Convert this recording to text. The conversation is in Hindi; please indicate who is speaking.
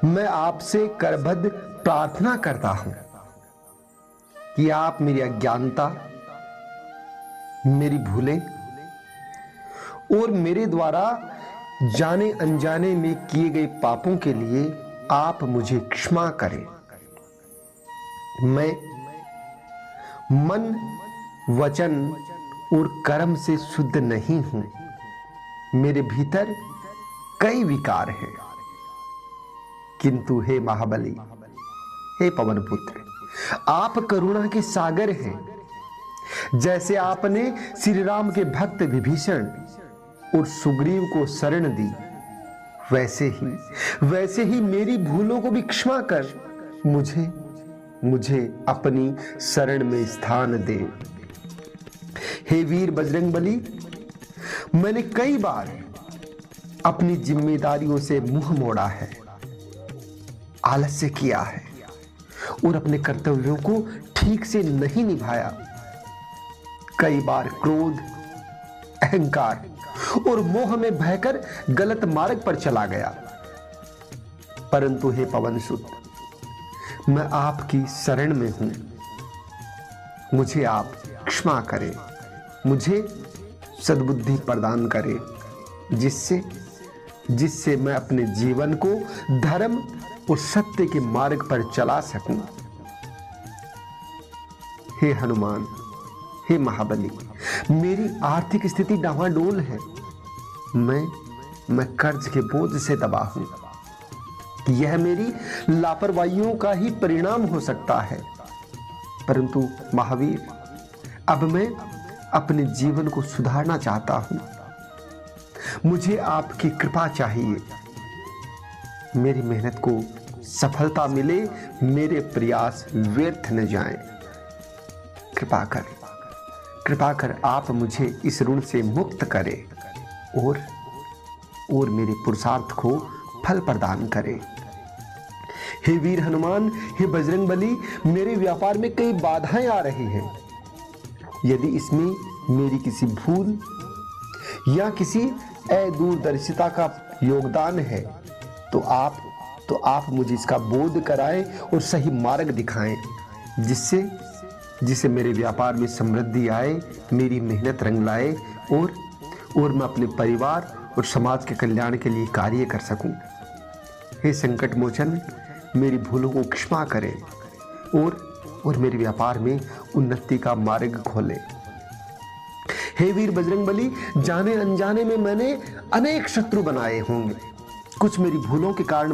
Speaker 1: मैं आपसे करबद्ध प्रार्थना करता हूं कि आप मेरी अज्ञानता, मेरी भूलें और मेरे द्वारा जाने अनजाने में किए गए पापों के लिए आप मुझे क्षमा करें। मैं मन, वचन और कर्म से शुद्ध नहीं हूं। मेरे भीतर कई विकार हैं, किंतु हे महाबली, हे पवन पुत्र, आप करुणा के सागर हैं। जैसे आपने श्री राम के भक्त विभीषण और सुग्रीव को शरण दी, वैसे ही मेरी भूलों को भी क्षमा कर मुझे अपनी शरण में स्थान दे। हे वीर बजरंगबली, मैंने कई बार अपनी जिम्मेदारियों से मुंह मोड़ा है, आलस्य किया है और अपने कर्तव्यों को ठीक से नहीं निभाया। कई बार क्रोध, अहंकार और मोह में बहकर गलत मार्ग पर चला गया। परंतु हे पवन सुत, मैं आपकी शरण में हूं। मुझे आप क्षमा करें, मुझे सद्बुद्धि प्रदान करें, जिससे मैं अपने जीवन को धर्म और सत्य के मार्ग पर चला सकूं। हे हनुमान, हे महाबली, मेरी आर्थिक स्थिति डावाडोल है। मैं कर्ज के बोझ से दबा हूं। यह मेरी लापरवाहियों का ही परिणाम हो सकता है। परंतु महावीर, अब मैं अपने जीवन को सुधारना चाहता हूं। मुझे आपकी कृपा चाहिए। मेरी मेहनत को सफलता मिले, मेरे प्रयास व्यर्थ न जाएं। कृपा कर आप मुझे इस ऋण से मुक्त करें और मेरे पुरुषार्थ को फल प्रदान करें। हे वीर हनुमान, हे बजरंगबली, मेरे व्यापार में कई बाधाएं आ रही हैं। यदि इसमें मेरी किसी भूल या किसी अदूरदर्शिता का योगदान है तो आप मुझे इसका बोध कराएं और सही मार्ग दिखाएं, जिससे मेरे व्यापार में समृद्धि आए, मेरी मेहनत रंग लाए और मैं अपने परिवार और समाज के कल्याण के लिए कार्य कर सकूं। हे संकट मोचन, मेरी भूलों को क्षमा करें और मेरे व्यापार में उन्नति का मार्ग खोले। हे वीर बजरंगबली, जाने अनजाने में मैंने अनेक शत्रु बनाए होंगे। कुछ मेरी भूलों के कारण